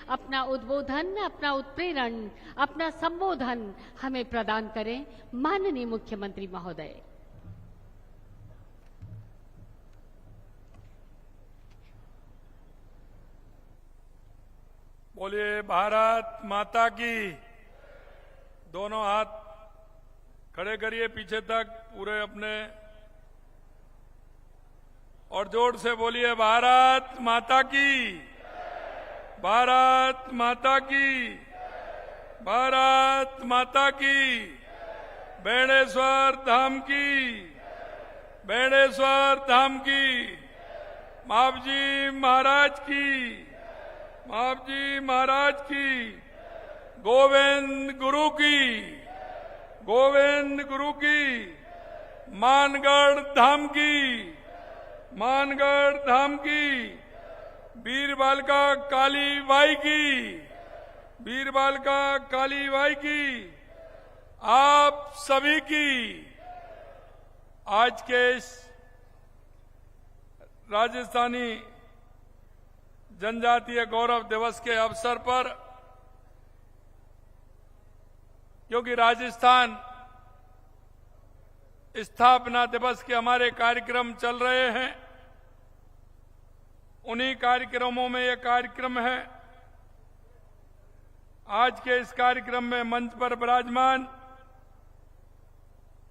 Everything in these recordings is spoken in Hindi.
अपना उद्बोधन, अपना उत्प्रेरण, अपना संबोधन हमें प्रदान करें। माननीय मुख्यमंत्री महोदय। बोलिए भारत माता की। दोनों हाथ खड़े करिए पीछे तक पूरे अपने, और जोर से बोलिए भारत माता की, भारत माता की, भारत माता की। बेणेश्वर धाम की, बेणेश्वर धाम की। मावजी महाराज की, मावजी महाराज की। गोविंद गुरु की, गोविंद गुरु की। मानगढ़ धाम की, मानगढ़ धाम की। बीरबालिका काली बाई की, बीरबालिका काली बाई की। आप सभी की आज के इस राजस्थानी जनजातीय गौरव दिवस के अवसर पर, क्योंकि राजस्थान स्थापना दिवस के हमारे कार्यक्रम चल रहे हैं, उन्हीं कार्यक्रमों में यह कार्यक्रम है। आज के इस कार्यक्रम में मंच पर विराजमान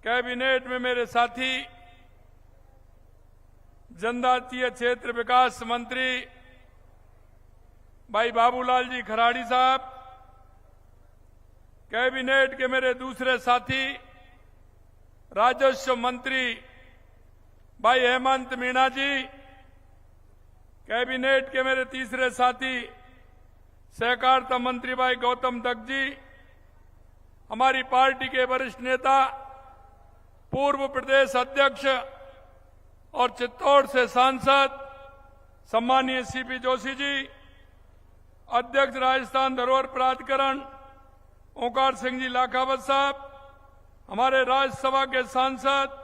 कैबिनेट में मेरे साथी जनजातीय क्षेत्र विकास मंत्री भाई बाबूलाल जी खराड़ी साहब, कैबिनेट के मेरे दूसरे साथी राजस्व मंत्री भाई हेमंत मीणा जी, कैबिनेट के मेरे तीसरे साथी सहकारिता मंत्री भाई गौतम दत्त जी, हमारी पार्टी के वरिष्ठ नेता पूर्व प्रदेश अध्यक्ष और चित्तौड़ से सांसद सम्मानीय सीपी जोशी जी, अध्यक्ष राजस्थान धरोहर प्राधिकरण ओंकार सिंह जी लाखावत साहब, हमारे राज्यसभा के सांसद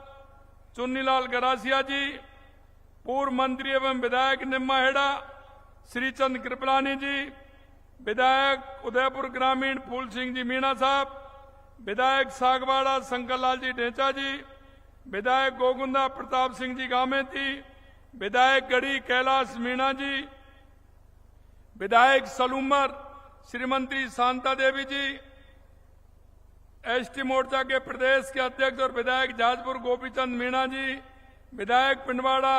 चुन्नीलाल गरासिया जी, पूर्व मंत्री एवं विधायक निम्माहेड़ा श्रीचंद कृपलानी जी, विधायक उदयपुर ग्रामीण फूल सिंह जी मीणा साहब, विधायक सागवाड़ा शंकरलाल जी ढेंचा जी, विधायक गोगुंदा प्रताप सिंह जी गामेती, विधायक गढ़ी कैलाश मीणा जी, विधायक सलूमर श्रीमती शांता देवी जी, एसटी मोर्चा के प्रदेश के अध्यक्ष और विधायक जाजपुर गोपीचंद मीणा जी, विधायक पिंडवाड़ा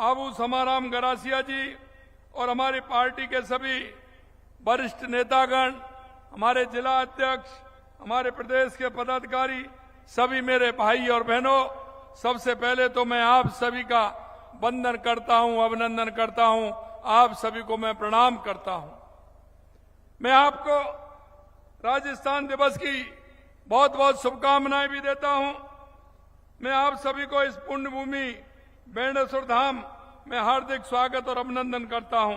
आबू समाराम गरासिया जी और हमारी पार्टी के सभी वरिष्ठ नेतागण, हमारे जिला अध्यक्ष, हमारे प्रदेश के पदाधिकारी, सभी मेरे भाई और बहनों, सबसे पहले तो मैं आप सभी का वंदन करता हूं, अभिनंदन करता हूं। आप सभी को मैं प्रणाम करता हूं। मैं आपको राजस्थान दिवस की बहुत बहुत शुभकामनाएं भी देता हूं। मैं आप सभी को इस पुण्य भूमि बेणेश्वर धाम में हार्दिक स्वागत और अभिनंदन करता हूं।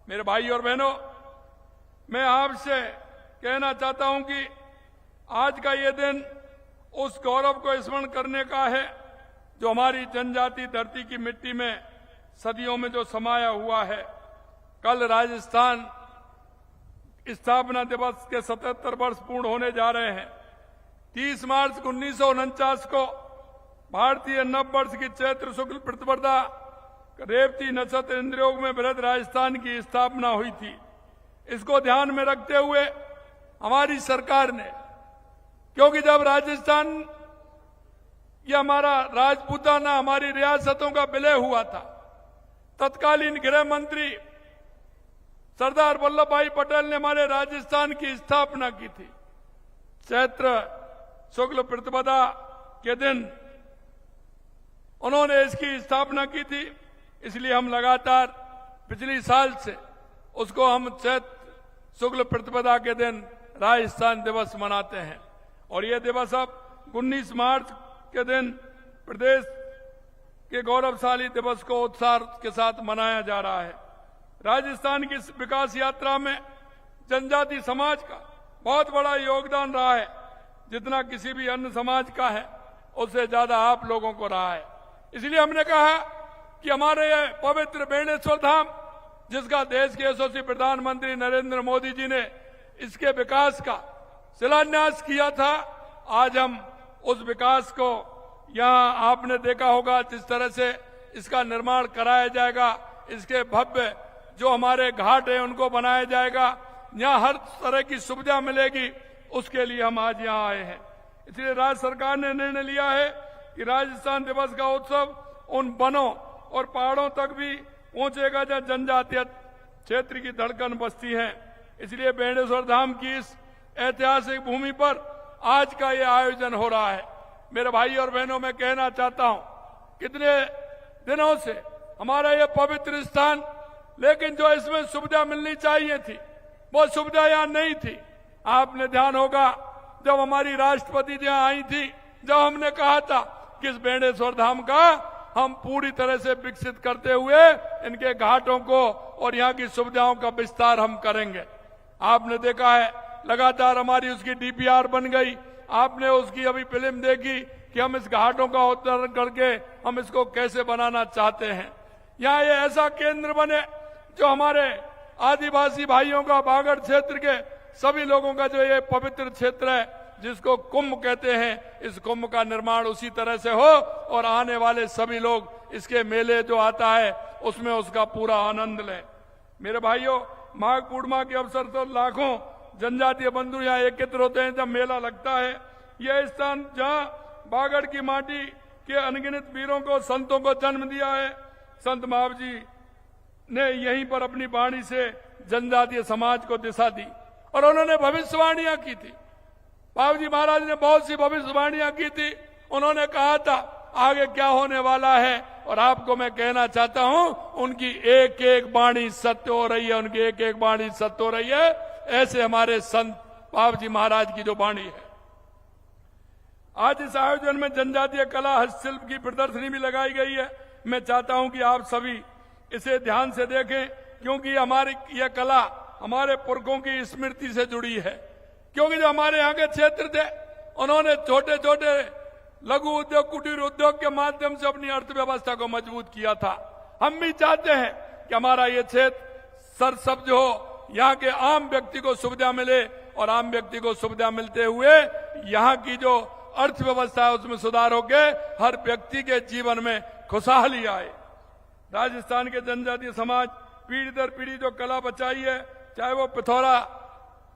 मेरे भाई और बहनों, मैं आपसे कहना चाहता हूं कि आज का ये दिन उस गौरव को स्मरण करने का है जो हमारी जनजाति धरती की मिट्टी में सदियों में जो समाया हुआ है। कल राजस्थान स्थापना दिवस के 77 वर्ष पूर्ण होने जा रहे हैं। 30 मार्च 1949 को भारतीय नव वर्ष की चैत्र शुक्ल प्रतिपदा रेवती नक्षत्र इंद्रयोग में बृहद राजस्थान की स्थापना हुई थी। इसको ध्यान में रखते हुए हमारी सरकार ने, क्योंकि जब राजस्थान ये हमारा राजपूताना हमारी रियासतों का विलय हुआ था, तत्कालीन गृह मंत्री सरदार वल्लभ भाई पटेल ने हमारे राजस्थान की स्थापना की थी। चैत्र शुक्ल प्रतिपदा के दिन उन्होंने इसकी स्थापना की थी। इसलिए हम लगातार पिछली साल से उसको हम चैत्र शुक्ल प्रतिपदा के दिन राजस्थान दिवस मनाते हैं। और ये दिवस अब 19 मार्च के दिन प्रदेश के गौरवशाली दिवस को उत्साह के साथ मनाया जा रहा है। राजस्थान की विकास यात्रा में जनजाति समाज का बहुत बड़ा योगदान रहा है। जितना किसी भी अन्य समाज का है उससे ज्यादा आप लोगों को रहा है। इसलिए हमने कहा कि हमारे यह पवित्र बेणेश्वर धाम जिसका देश के यशस्वी प्रधानमंत्री नरेंद्र मोदी जी ने इसके विकास का शिलान्यास किया था। आज हम उस विकास को यहाँ आपने देखा होगा जिस तरह से इसका निर्माण कराया जाएगा, इसके भव्य जो हमारे घाट हैं उनको बनाया जाएगा, यहाँ हर तरह की सुविधा मिलेगी, उसके लिए हम आज यहाँ आए हैं। इसलिए राज्य सरकार ने निर्णय लिया है कि राजस्थान दिवस का उत्सव उन वनों और पहाड़ों तक भी पहुंचेगा जहाँ जनजातीय क्षेत्र की धड़कन बसती है। इसलिए बेणेश्वर धाम की इस ऐतिहासिक भूमि पर आज का ये आयोजन हो रहा है। मेरे भाई और बहनों, मैं कहना चाहता हूं, कितने दिनों से हमारा ये पवित्र स्थान, लेकिन जो इसमें सुविधा मिलनी चाहिए थी वो सुविधा यहाँ नहीं थी। आपने ध्यान होगा जब हमारी राष्ट्रपति जी यहाँ आई थी, जब हमने कहा था कि इस बेणेश्वर धाम का हम पूरी तरह से विकसित करते हुए इनके घाटों को और यहाँ की सुविधाओं का विस्तार हम करेंगे। आपने देखा है लगातार हमारी उसकी डीपीआर बन गई। आपने उसकी अभी फिल्म देखी कि हम इस घाटों का उत्तरण करके हम इसको कैसे बनाना चाहते हैं। यहाँ ये ऐसा केंद्र बने जो हमारे आदिवासी भाइयों का, बागड़ क्षेत्र के सभी लोगों का जो ये पवित्र क्षेत्र है जिसको कुंभ कहते हैं, इस कुंभ का निर्माण उसी तरह से हो और आने वाले सभी लोग इसके मेले जो आता है उसमें उसका पूरा आनंद लें। मेरे भाइयों, माघ पूर्णिमा के अवसर पर लाखों जनजातीय बंधु यहाँ एकत्र होते हैं जब मेला लगता है। यह स्थान जहाँ बागड़ की माटी के अनगिनत वीरों को, संतों को जन्म दिया है। संत महावीर जी ने यहीं पर अपनी वाणी से जनजातीय समाज को दिशा दी और उन्होंने भविष्यवाणियां की थी। बाबू जी महाराज ने बहुत सी भविष्यवाणियां की थी। उन्होंने कहा था आगे क्या होने वाला है, और आपको मैं कहना चाहता हूं उनकी एक एक वाणी सत्य हो रही है, उनकी एक एक वाणी सत्य हो रही है। ऐसे हमारे संत बाबू जी महाराज की जो वाणी है। आज इस आयोजन में जनजातीय कला हस्तशिल्प की प्रदर्शनी भी लगाई गई है। मैं चाहता हूं कि आप सभी इसे ध्यान से देखें, क्योंकि हमारी यह कला हमारे पुरखों की स्मृति से जुड़ी है। क्योंकि जो हमारे यहाँ के क्षेत्र थे उन्होंने छोटे छोटे लघु उद्योग, कुटीर उद्योग के माध्यम से अपनी अर्थव्यवस्था को मजबूत किया था। हम भी चाहते हैं कि हमारा ये क्षेत्र सरसब्ज हो, यहाँ के आम व्यक्ति को सुविधा मिले और आम व्यक्ति को सुविधा मिलते हुए यहाँ की जो अर्थव्यवस्था है उसमें सुधार होके हर व्यक्ति के जीवन में खुशहाली आए। राजस्थान के जनजातीय समाज पीढ़ी दर पीढ़ी जो कला बचाई है, चाहे वो पिथौरा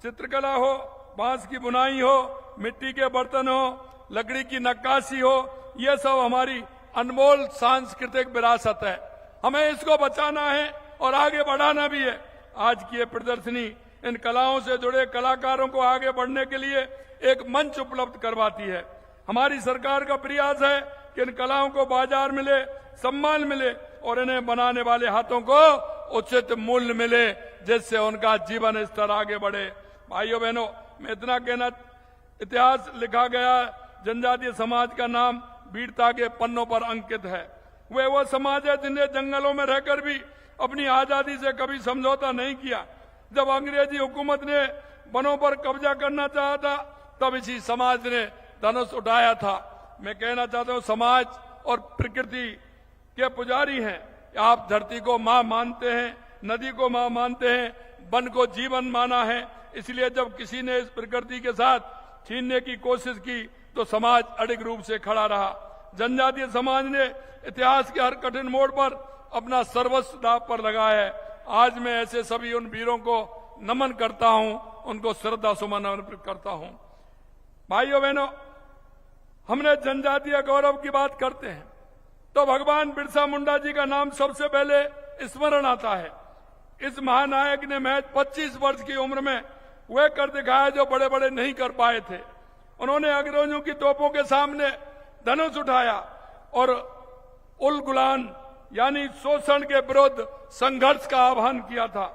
चित्रकला हो, बांस की बुनाई हो, मिट्टी के बर्तन हो, लकड़ी की नक्काशी हो, ये सब हमारी अनमोल सांस्कृतिक विरासत है। हमें इसको बचाना है और आगे बढ़ाना भी है। आज की ये प्रदर्शनी इन कलाओं से जुड़े कलाकारों को आगे बढ़ने के लिए एक मंच उपलब्ध करवाती है। हमारी सरकार का प्रयास है कि इन कलाओं को बाजार मिले, सम्मान मिले और इन्हें बनाने वाले हाथों को उचित मूल्य मिले, जिससे उनका जीवन स्तर आगे बढ़े। भाइयों बहनों, मैं इतना कहना, इतिहास लिखा गया, जनजातीय समाज का नाम वीरता के पन्नों पर अंकित है। वे वो समाज है जिन्हें जंगलों में रहकर भी अपनी आजादी से कभी समझौता नहीं किया। जब अंग्रेजी हुकूमत ने वनों पर कब्जा करना चाहा था तब इसी समाज ने धनुष उठाया था। मैं कहना चाहता हूं, समाज और प्रकृति के पुजारी हैं। आप धरती को मां मानते हैं, नदी को मां मानते हैं, वन को जीवन माना है। इसलिए जब किसी ने इस प्रकृति के साथ छीनने की कोशिश की तो समाज अडिग रूप से खड़ा रहा। जनजातीय समाज ने इतिहास के हर कठिन मोड़ पर अपना सर्वस्व दांव पर लगाया है। आज मैं ऐसे सभी उन वीरों को नमन करता हूं, उनको श्रद्धा सुमन अर्पित करता हूं। भाइयों बहनों, हमने जनजातीय गौरव की बात करते हैं तो भगवान बिरसा मुंडा जी का नाम सबसे पहले स्मरण आता है। इस महानायक ने महज 25 वर्ष की उम्र में वह कर दिखाया जो बड़े बड़े नहीं कर पाए थे। उन्होंने अंग्रेजों की तोपों के सामने धनुष उठाया और उल गुलान यानी शोषण के विरुद्ध संघर्ष का आह्वान किया था।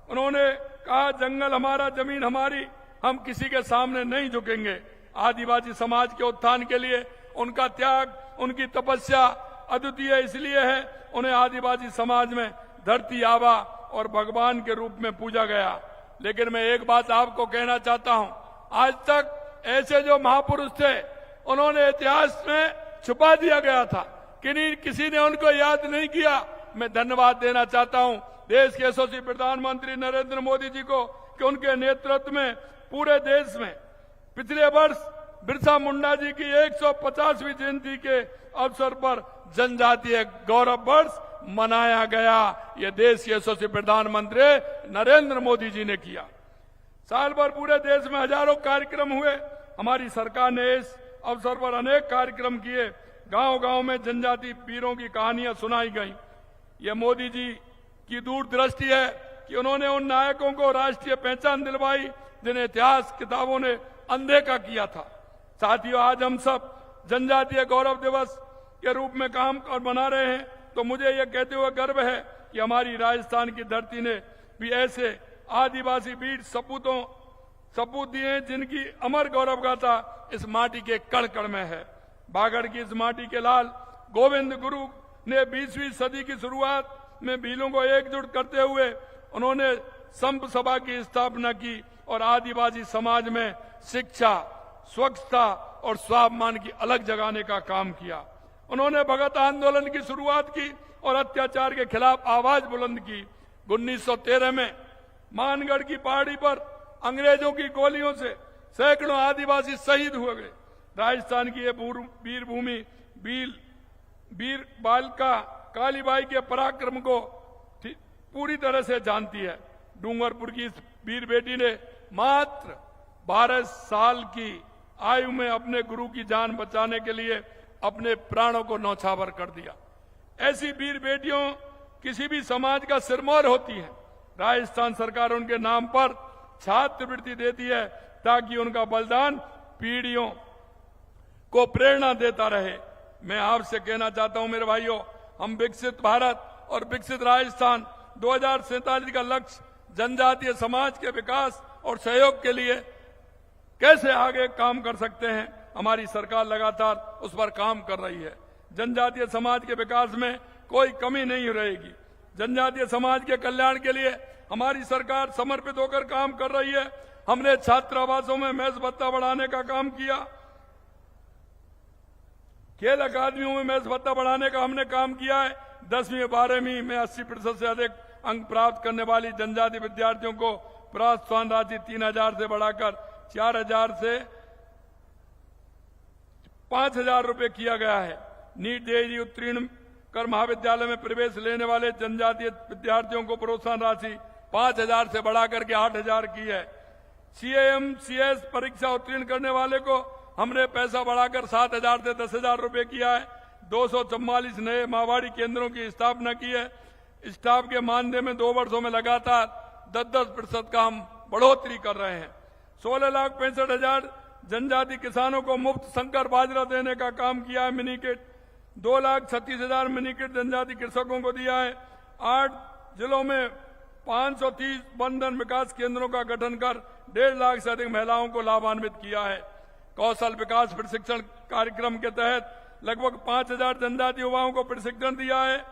उन्होंने कहा, जंगल हमारा, जमीन हमारी, हम किसी के सामने नहीं झुकेंगे। आदिवासी समाज के उत्थान के लिए उनका त्याग, उनकी तपस्या अद्वितीय इसलिए है उन्हें आदिवासी समाज में धरती आबा और भगवान के रूप में पूजा गया। लेकिन मैं एक बात आपको कहना चाहता हूं, आज तक ऐसे जो महापुरुष थे उन्होंने इतिहास में छुपा दिया गया था, किसी ने उनको याद नहीं किया। मैं धन्यवाद देना चाहता हूं देश के यशस्वी प्रधानमंत्री नरेंद्र मोदी जी को कि उनके नेतृत्व में पूरे देश में पिछले वर्ष बिरसा मुंडा जी की 150वीं जयंती के अवसर पर जनजातीय गौरव वर्ष मनाया गया। ये देश के यशस्वी प्रधानमंत्री नरेंद्र मोदी जी ने किया। साल भर पूरे देश में हजारों कार्यक्रम हुए। हमारी सरकार ने इस अवसर पर अनेक कार्यक्रम किए। गांव-गांव में जनजाति वीरों की कहानियां सुनाई गईं। ये मोदी जी की दूरदृष्टि है कि उन्होंने उन नायकों को राष्ट्रीय पहचान दिलवाई जिन्हें इतिहास किताबों ने अनदेखा किया था। साथियों, आज हम सब जनजातीय गौरव दिवस के रूप में काम और मना रहे हैं, तो मुझे यह कहते हुए गर्व है कि हमारी राजस्थान की धरती ने भी ऐसे आदिवासी वीर सपूत दिए जिनकी अमर गौरव गाथा इस माटी के कण कण में है। बागड़ की इस माटी के लाल गोविंद गुरु ने 20वीं सदी की शुरुआत में भीलों को एकजुट करते हुए उन्होंने संप सभा की स्थापना की और आदिवासी समाज में शिक्षा, स्वच्छता और स्वाभिमान की अलग जगाने का काम किया। उन्होंने भगत आंदोलन की शुरुआत की और अत्याचार के खिलाफ आवाज बुलंद की। 1913 में मानगढ़ की पहाड़ी पर अंग्रेजों की गोलियों से सैकड़ों आदिवासी शहीद हुए गए। राजस्थान की ये वीर भूमि वीर बालिका कालीबाई के पराक्रम को पूरी तरह से जानती है। डूंगरपुर की इस वीर बेटी ने मात्र 12 साल की आयु में अपने गुरु की जान बचाने के लिए अपने प्राणों को न्यौछावर कर दिया। ऐसी वीर बेटियों किसी भी समाज का सिरमौर होती हैं। राजस्थान सरकार उनके नाम पर छात्रवृत्ति देती है ताकि उनका बलिदान पीढ़ियों को प्रेरणा देता रहे। मैं आपसे कहना चाहता हूं मेरे भाइयों, हम विकसित भारत और विकसित राजस्थान 2047 का लक्ष्य जनजातीय समाज के विकास और सहयोग के लिए कैसे आगे काम कर सकते हैं, हमारी सरकार लगातार उस पर काम कर रही है। जनजातीय समाज के विकास में कोई कमी नहीं रहेगी। जनजातीय समाज के कल्याण के लिए हमारी सरकार समर्पित होकर काम कर रही है। हमने छात्रावासों में मेस भत्ता बढ़ाने का काम किया। खेल अकादमियों में मेस भत्ता बढ़ाने का हमने काम किया है। 10वीं 12वीं में 80% से अधिक अंक प्राप्त करने वाली जनजातीय विद्यार्थियों को प्रोत्साहन राशि 3000 से बढ़ाकर 4000 से 5000 रुपए किया गया है। नीट जेईई उत्तीर्ण कर महाविद्यालय में प्रवेश लेने वाले जनजातीय विद्यार्थियों को प्रोत्साहन राशि 5000 से बढ़ाकर के 8000 की है। CAM-CS परीक्षा उत्तीर्ण करने वाले को हमने पैसा बढ़ाकर 7000 से 10000 रुपए किया है। 244 नए मारवाड़ी केंद्रों की स्थापना की है। स्टाफ के मानदेय में 2 वर्षों में लगातार 10% का हम बढ़ोतरी कर रहे हैं। 16,65,000 जनजाति किसानों को मुफ्त संकर बाजरा देने का काम किया है। मिनी किट 2,36,000 मिनी किट जनजाति कृषकों को दिया है। 8 जिलों में 530 बंधन विकास केंद्रों का गठन कर 1.5 लाख से अधिक महिलाओं को लाभान्वित किया है। कौशल विकास प्रशिक्षण कार्यक्रम के तहत लगभग 5000 जनजाति युवाओं को प्रशिक्षण दिया है।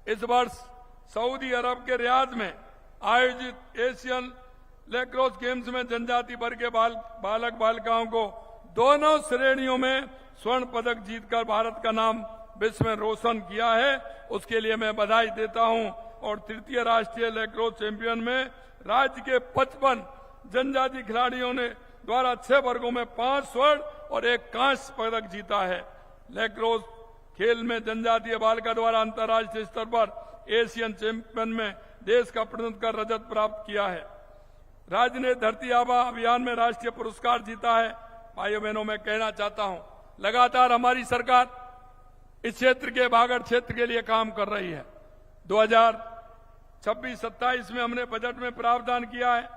इस वर्ष सऊदी अरब के रियाद में आयोजित एशियन लैक्रोस गेम्स में जनजाति वर्ग के बालक बालिकाओं को दोनों श्रेणियों में स्वर्ण पदक जीतकर भारत का नाम विश्व में रोशन किया है। उसके लिए मैं बधाई देता हूं। और तृतीय राष्ट्रीय लैक्रोस चैंपियन में राज्य के 55 जनजाति खिलाड़ियों ने द्वारा 6 वर्गों में 5 स्वर्ण और 1 कांस्य पदक जीता है। लैक्रोस खेल में जनजातीय बालिका द्वारा अंतर्राष्ट्रीय स्तर पर एशियन चैंपियन में देश का प्रतिनिधित्व कर रजत प्राप्त किया है। राज्य ने धरती आबा अभियान में राष्ट्रीय पुरस्कार जीता है। भाइयों बहनों, मैं कहना चाहता हूं, लगातार हमारी सरकार इस क्षेत्र के बागड़ क्षेत्र के लिए काम कर रही है। 2026-27 में हमने बजट में प्रावधान किया है।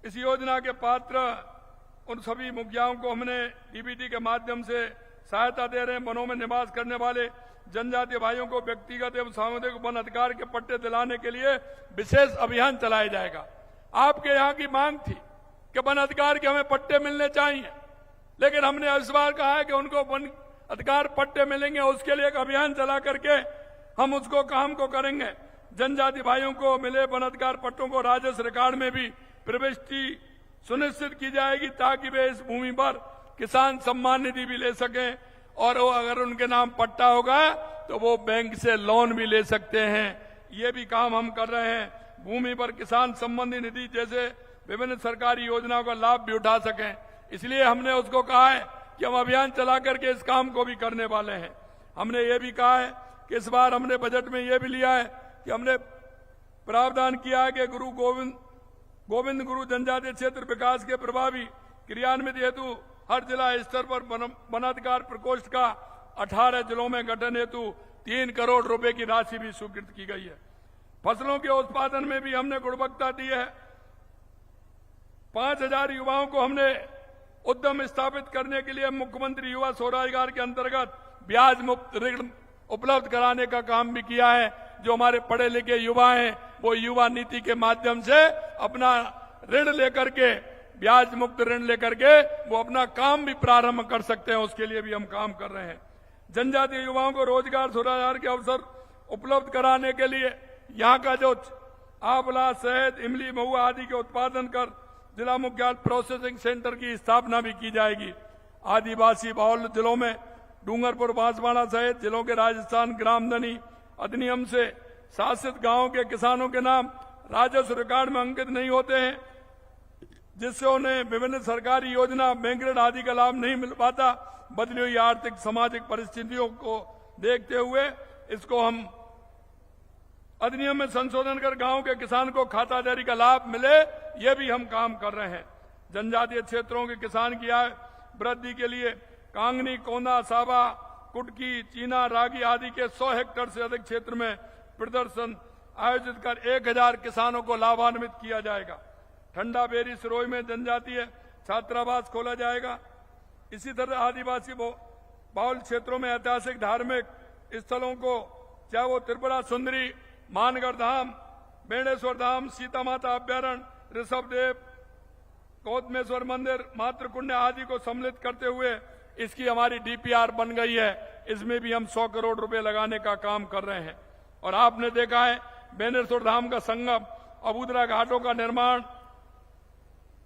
इस योजना के पात्र उन सभी मुखियाओं को हमने डीबीटी के माध्यम से सहायता दे रहे हैं। वनों में निवास करने वाले जनजातीय भाइयों को व्यक्तिगत एवं सामुदायिक वन अधिकार के पट्टे दिलाने के लिए विशेष अभियान चलाया जाएगा। आपके यहाँ की मांग थी कि वन अधिकार के हमें पट्टे मिलने चाहिए, लेकिन हमने इस बार कहा है कि उनको वन अधिकार पट्टे मिलेंगे। उसके लिए एक अभियान चला करके हम उसको काम को करेंगे। जनजाति भाइयों को मिले वन अधिकार पट्टों को राजस्व रिकॉर्ड में भी प्रविष्टि सुनिश्चित की जाएगी ताकि वे इस भूमि पर किसान सम्मान निधि भी ले सकें और वो अगर उनके नाम पट्टा होगा तो वो बैंक से लोन भी ले सकते हैं। ये भी काम हम कर रहे हैं। भूमि पर किसान संबंधी निधि जैसे विभिन्न सरकारी योजनाओं का लाभ भी उठा सकें, इसलिए हमने उसको कहा है कि हम अभियान चला करके इस काम को भी करने वाले हैं। हमने ये भी कहा है कि इस बार हमने बजट में ये भी लिया है कि हमने प्रावधान किया है कि गोविंद गुरु जनजातीय क्षेत्र विकास के प्रभावी क्रियान्वित हेतु हर जिला स्तर पर वनाधिकार प्रकोष्ठ का 18 जिलों में गठन हेतु 3 करोड़ रुपए की राशि भी स्वीकृत की गई है। फसलों के उत्पादन में भी हमने गुणवत्ता दी है। 5000 युवाओं को हमने उद्यम स्थापित करने के लिए मुख्यमंत्री युवा स्वरोजगार के अंतर्गत ब्याज मुक्त ऋण उपलब्ध कराने का काम भी किया है। जो हमारे पढ़े लिखे युवा हैं वो युवा नीति के माध्यम से अपना ऋण लेकर के, ब्याज मुक्त ऋण लेकर के वो अपना काम भी प्रारंभ कर सकते हैं, उसके लिए भी हम काम कर रहे हैं। जनजातीय युवाओं को रोजगार स्वरोजगार के अवसर उपलब्ध कराने के लिए यहाँ का जो आंवला, शहद, इमली, महुआ आदि के उत्पादन कर जिला मुख्यालय प्रोसेसिंग सेंटर की स्थापना भी की जाएगी। आदिवासी बहुल जिलों में डूंगरपुर, बांसवाड़ा सहित जिलों के राजस्थान ग्राम धनी अधिनियम से शासित गांवों के किसानों के नाम राजस्व रिकॉर्ड में अंकित नहीं होते हैं, जिससे उन्हें विभिन्न सरकारी योजना, बैंक ऋण आदि का लाभ नहीं मिल पाता। बदली हुई आर्थिक सामाजिक परिस्थितियों को देखते हुए इसको हम अधिनियम में संशोधन कर गांव के किसान को खातादारी का लाभ मिले, ये भी हम काम कर रहे हैं। जनजातीय क्षेत्रों के किसान की आय वृद्धि के लिए कांगनी, कोंदा, साबा, कुटकी, चीना, रागी आदि के 100 हेक्टेयर से अधिक क्षेत्र में प्रदर्शन आयोजित कर 1000 किसानों को लाभान्वित किया जाएगा। ठंडा बेरी सिरोही में जनजातीय छात्रावास खोला जाएगा। इसी तरह आदिवासी बहुल क्षेत्रों में ऐतिहासिक धार्मिक स्थलों को, चाहे वो त्रिपुरा सुंदरी, मानगढ़ धाम, बेणेश्वर धाम, सीता माता अभ्यारण्य, ऋषभदेव, गौतमेश्वर मंदिर, मातृकुंड आदि को सम्मिलित करते हुए इसकी हमारी डीपीआर बन गई है। इसमें भी हम 100 करोड़ रुपए लगाने का काम कर रहे हैं। और आपने देखा है बेणेश्वर धाम का संगम, अबूदरा घाटों का निर्माण,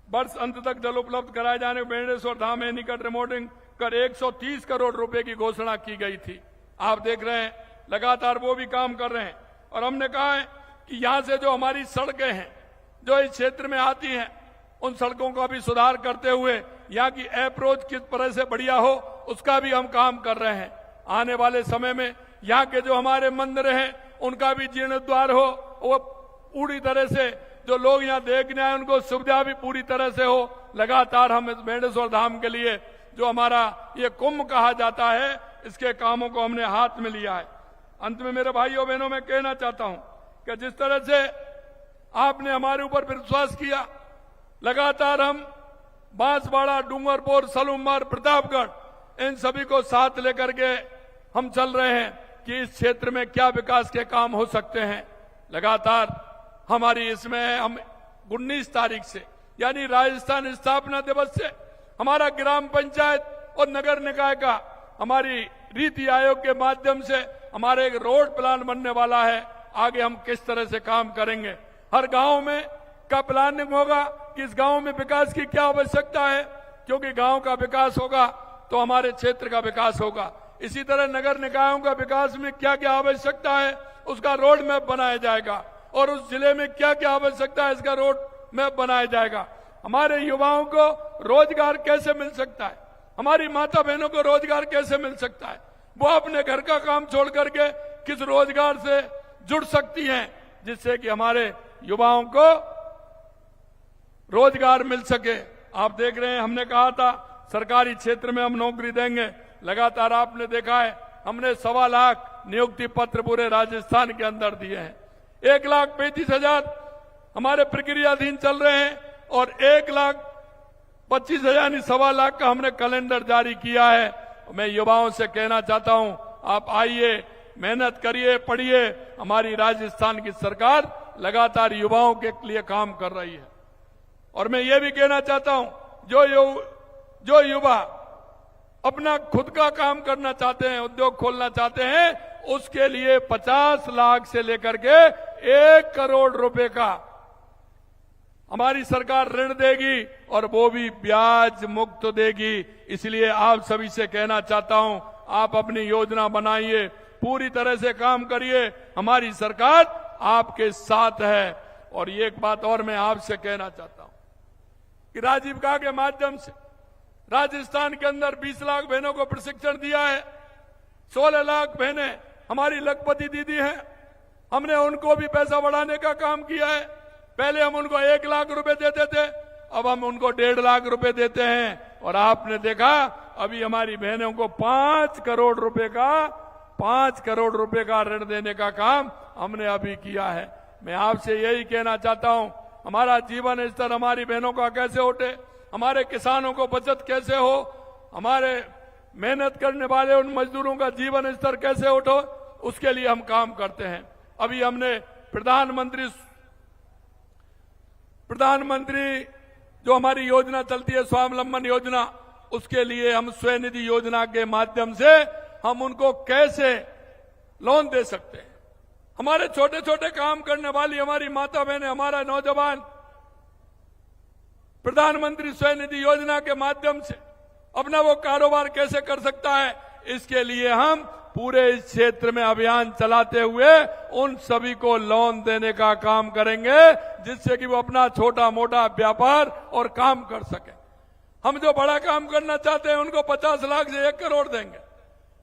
वर्ष अंत तक जल उपलब्ध कराए जाने, बेणेश्वर धाम में निकट रिमोटिंग कर 130 करोड़ रुपए की घोषणा की गई थी। आप देख रहे हैं लगातार वो भी काम कर रहे हैं। और हमने कहा है कि यहां से जो हमारी सड़कें हैं जो इस क्षेत्र में आती हैं, उन सड़कों का भी सुधार करते हुए यहाँ की अप्रोच किस तरह से बढ़िया हो उसका भी हम काम कर रहे हैं। आने वाले समय में यहाँ के जो हमारे मंदिर हैं उनका भी जीर्णोद्धार हो, वो पूरी तरह से जो लोग यहाँ देखने आए उनको सुविधा भी पूरी तरह से हो। लगातार हम इस बेणेश्वर धाम के लिए जो हमारा ये कुंभ कहा जाता है, इसके कामों को हमने हाथ में लिया है। अंत में मेरे भाइयों बहनों में कहना चाहता हूं कि जिस तरह से आपने हमारे ऊपर विश्वास किया, लगातार हम बांसवाड़ा, डूंगरपुर, सलूमर, प्रतापगढ़ इन सभी को साथ लेकर के हम चल रहे हैं कि इस क्षेत्र में क्या विकास के काम हो सकते हैं। लगातार हमारी इसमें हम 19 तारीख से यानी राजस्थान स्थापना दिवस से हमारा ग्राम पंचायत और नगर निकाय का हमारी रीति आयोग के माध्यम से हमारे एक रोड प्लान बनने वाला है। आगे हम किस तरह से काम करेंगे, हर गांव में का प्लानिंग होगा कि इस गांव में विकास की क्या आवश्यकता है, क्योंकि गांव का विकास होगा तो हमारे क्षेत्र का विकास होगा। इसी तरह नगर निकायों का विकास में क्या क्या आवश्यकता है उसका रोड मैप बनाया जाएगा और उस जिले में क्या क्या आवश्यकता है इसका रोड मैप बनाया जाएगा। हमारे युवाओं को रोजगार कैसे मिल सकता है, हमारी माता बहनों को रोजगार कैसे मिल सकता है, वो अपने घर का काम छोड़ करके किस रोजगार से जुड़ सकती हैं जिससे कि हमारे युवाओं को रोजगार मिल सके। आप देख रहे हैं हमने कहा था सरकारी क्षेत्र में हम नौकरी देंगे, लगातार आपने देखा है हमने 1.25 लाख नियुक्ति पत्र पूरे राजस्थान के अंदर दिए हैं। 1,35,000 हमारे प्रक्रियाधीन चल रहे हैं और 1,25,000 यानी 1.25 लाख का हमने कैलेंडर जारी किया है। मैं युवाओं से कहना चाहता हूं आप आइए, मेहनत करिए, पढ़िए। हमारी राजस्थान की सरकार लगातार युवाओं के लिए काम कर रही है। और मैं ये भी कहना चाहता हूं जो युवा अपना खुद का काम करना चाहते हैं, उद्योग खोलना चाहते हैं, उसके लिए 50 लाख से लेकर के 1 करोड़ रुपए का हमारी सरकार ऋण देगी और वो भी ब्याज मुक्त देगी। इसलिए आप सभी से कहना चाहता हूं आप अपनी योजना बनाइए, पूरी तरह से काम करिए। हमारी सरकार आपके साथ है। और ये एक बात और मैं आपसे कहना चाहता हूं कि राजीविका के माध्यम से राजस्थान के अंदर 20 लाख बहनों को प्रशिक्षण दिया है। 16 लाख बहनें हमारी लखपति दीदी हैं, हमने उनको भी पैसा बढ़ाने का काम किया है। पहले हम उनको 1 लाख रुपए देते थे, अब हम उनको 1.5 लाख रुपए देते हैं। और आपने देखा अभी हमारी बहनों को 5 करोड़ रुपए का ऋण देने का काम हमने अभी किया है। मैं आपसे यही कहना चाहता हूं, हमारा जीवन स्तर हमारी बहनों का कैसे उठे, हमारे किसानों को बचत कैसे हो, हमारे मेहनत करने वाले उन मजदूरों का जीवन स्तर कैसे उठो, उसके लिए हम काम करते हैं। अभी हमने प्रधानमंत्री जो हमारी योजना चलती है स्वावलंबन योजना, उसके लिए हम स्वनिधि योजना के माध्यम से हम उनको कैसे लोन दे सकते हैं। हमारे छोटे छोटे काम करने वाली हमारी माता बहनें, हमारा नौजवान प्रधानमंत्री स्वनिधि योजना के माध्यम से अपना वो कारोबार कैसे कर सकता है, इसके लिए हम पूरे इस क्षेत्र में अभियान चलाते हुए उन सभी को लोन देने का काम करेंगे, जिससे कि वो अपना छोटा मोटा व्यापार और काम कर सके। हम जो बड़ा काम करना चाहते हैं उनको 50 लाख से 1 करोड़ देंगे,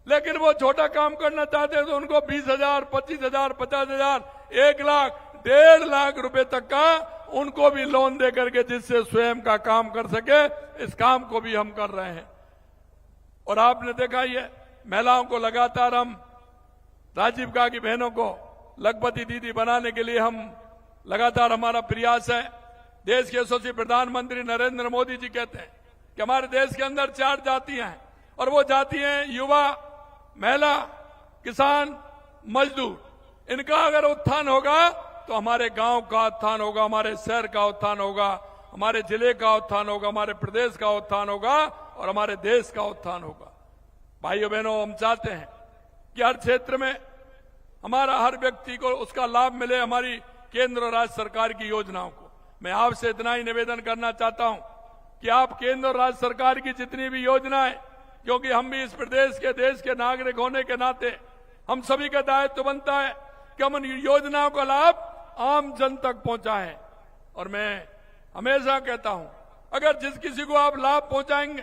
लेकिन वो छोटा काम करना चाहते हैं तो उनको 20,000, 25,000, 50,000, 1 लाख, 1.5 लाख रुपए तक का उनको भी लोन दे करके जिससे स्वयं का काम कर सके, इस काम को भी हम कर रहे हैं। और आपने देखा ये महिलाओं को लगातार हम राजीविका की बहनों को लखपति दीदी बनाने के लिए हम लगातार हमारा प्रयास है। देश के यशस्वी प्रधानमंत्री नरेंद्र मोदी जी कहते हैं कि हमारे देश के अंदर 4 जातियां हैं, और वो जाति हैं युवा, महिला, किसान, मजदूर। इनका अगर उत्थान होगा तो हमारे गांव का उत्थान होगा, हमारे शहर का उत्थान होगा, हमारे जिले का उत्थान होगा, हमारे प्रदेश का उत्थान होगा और हमारे देश का उत्थान होगा। भाइयों बहनों, हम चाहते हैं कि हर क्षेत्र में हमारा हर व्यक्ति को उसका लाभ मिले, हमारी केंद्र और राज्य सरकार की योजनाओं को। मैं आपसे इतना ही निवेदन करना चाहता हूं कि आप केंद्र और राज्य सरकार की जितनी भी योजनाएं, क्योंकि हम भी इस प्रदेश के देश के नागरिक होने के नाते हम सभी का दायित्व बनता है कि हम उन योजनाओं का लाभ आम जन तक पहुंचाएं। और मैं हमेशा कहता हूं, अगर जिस किसी को आप लाभ पहुंचाएंगे,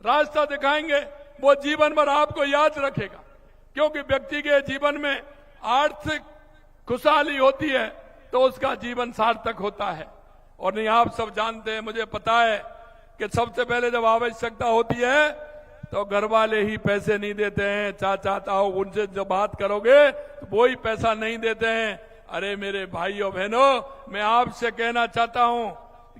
रास्ता दिखाएंगे, वो जीवन भर आपको याद रखेगा। क्योंकि व्यक्ति के जीवन में आर्थिक खुशहाली होती है तो उसका जीवन सार्थक होता है। और नहीं, आप सब जानते हैं, मुझे पता है कि सबसे पहले जब आवश्यकता होती है तो घर वाले ही पैसे नहीं देते हैं। चाचा ताऊ उनसे जब बात करोगे तो वो ही पैसा नहीं देते हैं। अरे मेरे भाइयों बहनों, मैं आपसे कहना चाहता हूं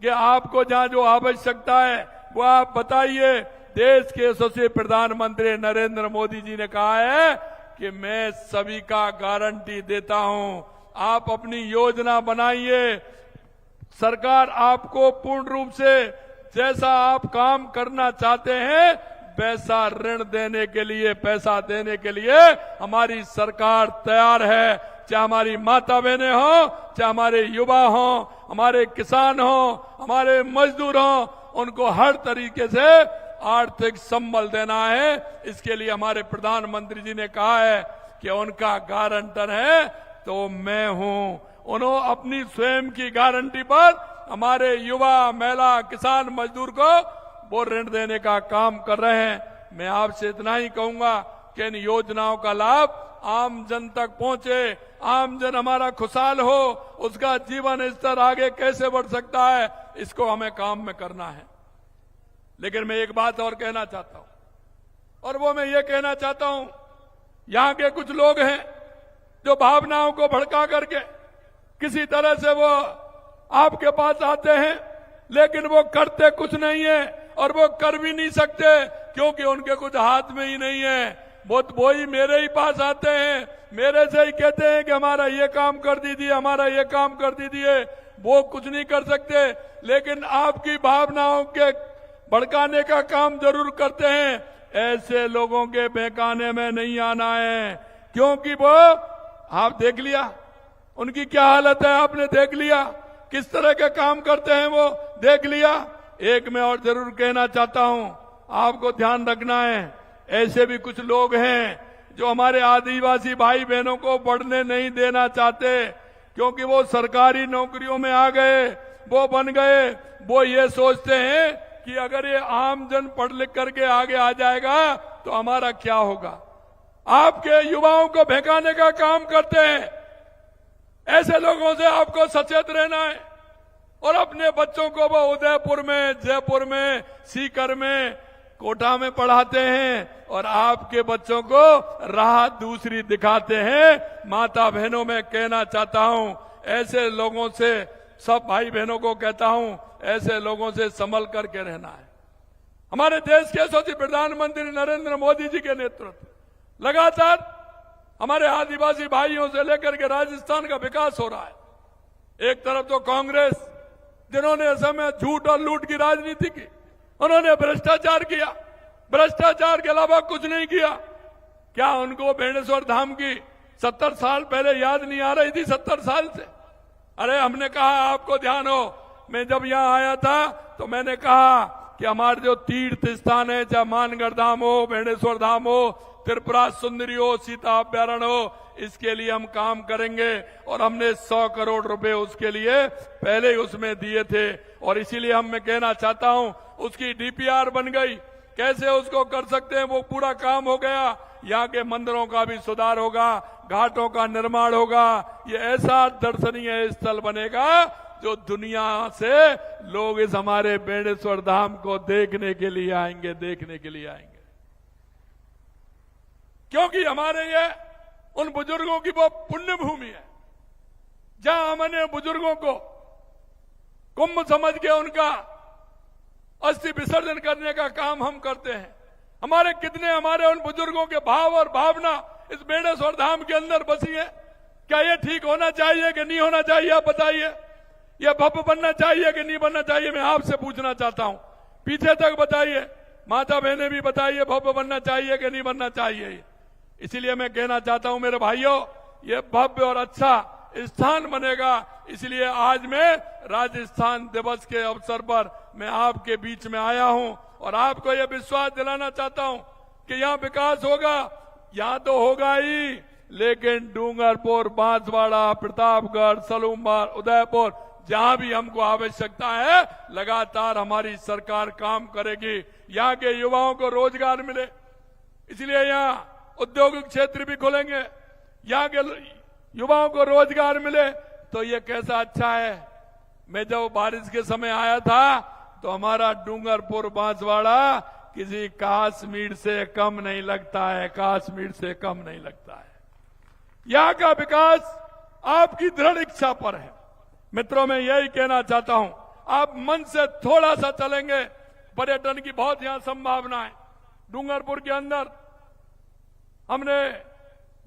कि आपको जहां जो आवश्यकता है वो आप बताइए। देश के यशस्वी प्रधानमंत्री नरेंद्र मोदी जी ने कहा है कि मैं सभी का गारंटी देता हूं, आप अपनी योजना बनाइए। सरकार आपको पूर्ण रूप से जैसा आप काम करना चाहते हैं वैसा ऋण देने के लिए, पैसा देने के लिए हमारी सरकार तैयार है। चाहे हमारी माता बहनें हो, चाहे हमारे युवा हो, हमारे किसान हो, हमारे मजदूर हो, उनको हर तरीके से आर्थिक संबल देना है। इसके लिए हमारे प्रधानमंत्री जी ने कहा है कि उनका गारंटर है तो मैं हूं। उन्होंने अपनी स्वयं की गारंटी पर हमारे युवा, महिला, किसान, मजदूर को वो ऋण देने का काम कर रहे हैं। मैं आपसे इतना ही कहूंगा कि इन योजनाओं का लाभ आम जन तक पहुंचे, आम जन हमारा खुशहाल हो, उसका जीवन स्तर आगे कैसे बढ़ सकता है, इसको हमें काम में करना है। लेकिन मैं एक बात और कहना चाहता हूं, और वो मैं ये कहना चाहता हूं, यहां के कुछ लोग हैं जो भावनाओं को भड़का करके किसी तरह से वो आपके पास आते हैं, लेकिन वो करते कुछ नहीं है और वो कर भी नहीं सकते क्योंकि उनके कुछ हाथ में ही नहीं है। वो ही मेरे ही पास आते हैं, मेरे से ही कहते हैं कि हमारा ये काम कर दीजिए, हमारा ये काम कर दीजिए। वो कुछ नहीं कर सकते, लेकिन आपकी भावनाओं के भड़काने का काम जरूर करते हैं। ऐसे लोगों के बहकाने में नहीं आना है, क्योंकि वो आप देख लिया उनकी क्या हालत है, आपने देख लिया किस तरह के काम करते हैं, वो देख लिया। एक मैं और जरूर कहना चाहता हूं, आपको ध्यान रखना है, ऐसे भी कुछ लोग हैं जो हमारे आदिवासी भाई बहनों को बढ़ने नहीं देना चाहते। क्योंकि वो सरकारी नौकरियों में आ गए, वो बन गए। वो ये सोचते हैं कि अगर ये आम जन पढ़ लिख करके आगे आ जाएगा तो हमारा क्या होगा। आपके युवाओं को भड़काने का काम करते हैं। ऐसे लोगों से आपको सचेत रहना है। और अपने बच्चों को वो उदयपुर में, जयपुर में, सीकर में, कोटा में पढ़ाते हैं और आपके बच्चों को राह दूसरी दिखाते हैं। माता बहनों में कहना चाहता हूं, ऐसे लोगों से, सब भाई बहनों को कहता हूं, ऐसे लोगों से संभल करके रहना है। हमारे देश के यशस्वी प्रधानमंत्री नरेंद्र मोदी जी के नेतृत्व लगातार हमारे आदिवासी भाइयों से लेकर के राजस्थान का विकास हो रहा है। एक तरफ तो कांग्रेस, जिन्होंने असम में झूठ और लूट की राजनीति की, उन्होंने भ्रष्टाचार किया, भ्रष्टाचार के अलावा कुछ नहीं किया। क्या उनको बेणेश्वर धाम की 70 साल पहले याद नहीं आ रही थी? 70 साल से। अरे हमने कहा, आपको ध्यान हो, मैं जब यहां आया था तो मैंने कहा कि हमारे जो तीर्थ स्थान है, चाहे मानगढ़ धाम हो, बेणेश्वर धाम हो, त्रिपुरा सुंदरी हो, सीता अभ्यारण्य हो, इसके लिए हम काम करेंगे। और हमने 100 करोड़ रुपए उसके लिए पहले ही उसमें दिए थे। और इसीलिए हम मैं कहना चाहता हूं, उसकी डीपीआर बन गई, कैसे उसको कर सकते हैं, वो पूरा काम हो गया। यहाँ के मंदिरों का भी सुधार होगा, घाटों का निर्माण होगा। ये ऐसा दर्शनीय स्थल बनेगा जो दुनिया से लोग इस हमारे बेणेश्वर धाम को देखने के लिए आएंगे, देखने के लिए आएंगे। क्योंकि हमारे ये उन बुजुर्गों की वो पुण्य भूमि है जहां हमने बुजुर्गों को कुंभ समझ के उनका अस्थि विसर्जन करने का काम हम करते हैं। हमारे उन बुजुर्गों के भाव और भावना इस बेणेश्वर धाम के अंदर बसी है। क्या ये ठीक होना चाहिए कि नहीं होना चाहिए? आप बताइए। ये भव्य बनना चाहिए कि नहीं बनना चाहिए? मैं आपसे पूछना चाहता हूं। पीछे तक बताइए, माता बहनें भी बताइए, भव्य बनना चाहिए कि नहीं बनना चाहिए? इसीलिए मैं कहना चाहता हूं मेरे भाइयों, ये भव्य और अच्छा स्थान बनेगा। इसलिए आज मैं राजस्थान दिवस के अवसर पर मैं आपके बीच में आया हूं और आपको यह विश्वास दिलाना चाहता हूं कि यहां विकास होगा। यहां तो होगा ही, लेकिन डूंगरपुर, बांसवाड़ा, प्रतापगढ़, सलूमबार, उदयपुर, जहां भी हमको आवश्यकता है, लगातार हमारी सरकार काम करेगी। यहाँ के युवाओं को रोजगार मिले, इसलिए यहाँ औद्योगिक क्षेत्र भी खुलेंगे। यहाँ के युवाओं को रोजगार मिले तो ये कैसा अच्छा है। मैं जब बारिश के समय आया था तो हमारा डूंगरपुर, बांसवाड़ा किसी कश्मीर से कम नहीं लगता है, कश्मीर से कम नहीं लगता है। यहाँ का विकास आपकी दृढ़ इच्छा पर है। मित्रों, मैं यही कहना चाहता हूं, आप मन से थोड़ा सा चलेंगे, पर्यटन की बहुत यहां संभावना है। डूंगरपुर के अंदर हमने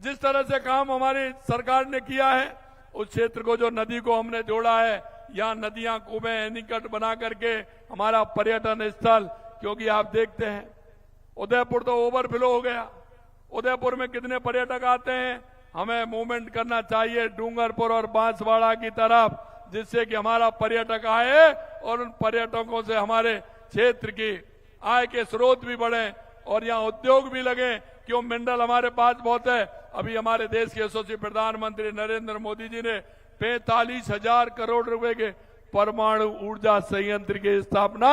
जिस तरह से काम हमारी सरकार ने किया है, उस क्षेत्र को, जो नदी को हमने जोड़ा है, यहाँ नदियां, कुएं, निकट बना करके हमारा पर्यटन स्थल, क्योंकि आप देखते हैं उदयपुर तो ओवरफ्लो हो गया। उदयपुर में कितने पर्यटक आते हैं। हमें मूवमेंट करना चाहिए डूंगरपुर और बांसवाड़ा की तरफ, जिससे कि हमारा पर्यटक आए और उन पर्यटकों से हमारे क्षेत्र की आय के स्रोत भी बढ़े और यहाँ उद्योग भी लगे। क्यों, मिनरल हमारे पास बहुत है। अभी हमारे देश के यशस्वी प्रधानमंत्री नरेंद्र मोदी जी ने 45,000 करोड़ रुपए के परमाणु ऊर्जा संयंत्र की स्थापना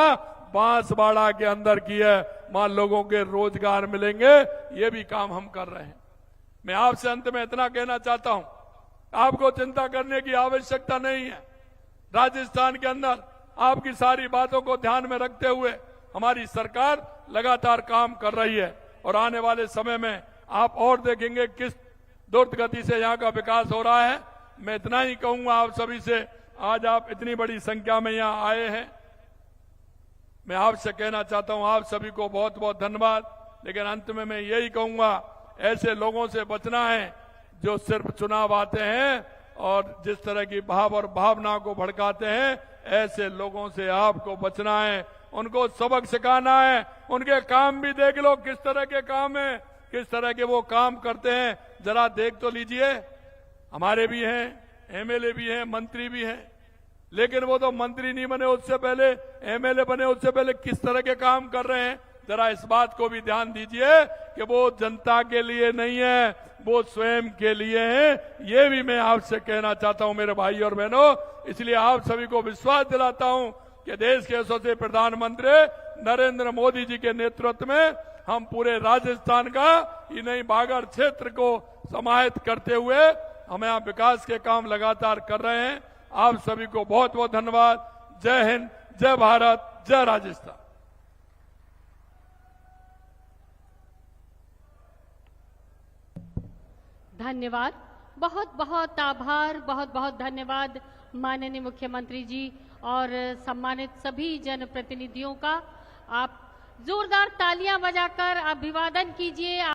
बांसवाड़ा के अंदर की है। वहां लोगों के रोजगार मिलेंगे, ये भी काम हम कर रहे हैं। मैं आपसे अंत में इतना कहना चाहता हूं, आपको चिंता करने की आवश्यकता नहीं है। राजस्थान के अंदर आपकी सारी बातों को ध्यान में रखते हुए हमारी सरकार लगातार काम कर रही है और आने वाले समय में आप और देखेंगे किस द्रुत गति से यहाँ का विकास हो रहा है। मैं इतना ही कहूंगा आप सभी से, आज आप इतनी बड़ी संख्या में यहाँ आए हैं, मैं आपसे कहना चाहता हूं, आप सभी को बहुत बहुत धन्यवाद। लेकिन अंत में मैं यही कहूंगा, ऐसे लोगों से बचना है जो सिर्फ चुनाव आते हैं और जिस तरह की भाव और भावना को भड़काते हैं। ऐसे लोगों से आपको बचना है, उनको सबक सिखाना है। उनके काम भी देख लो, किस तरह के काम है, किस तरह के वो काम करते हैं, जरा देख तो लीजिए। हमारे भी हैं, एमएलए भी हैं, मंत्री भी हैं, लेकिन वो तो मंत्री नहीं बने उससे पहले, एमएलए बने उससे पहले किस तरह के काम कर रहे हैं, जरा इस बात को भी ध्यान दीजिए कि वो जनता के लिए नहीं है, वो स्वयं के लिए है। ये भी मैं आपसे कहना चाहता हूं मेरे भाई और बहनों। इसलिए आप सभी को विश्वास दिलाता हूं कि देश के यशस्वी प्रधानमंत्री नरेंद्र मोदी जी के नेतृत्व में हम पूरे राजस्थान का ही नहीं बागड़ क्षेत्र को समाहित करते हुए हम यहाँ विकास के काम लगातार कर रहे हैं। आप सभी को बहुत बहुत धन्यवाद। जय हिंद, जय भारत, जय राजस्थान। धन्यवाद, बहुत बहुत आभार, बहुत बहुत धन्यवाद माननीय मुख्यमंत्री जी और सम्मानित सभी जनप्रतिनिधियों का। आप जोरदार तालियां बजाकर अभिवादन कीजिए।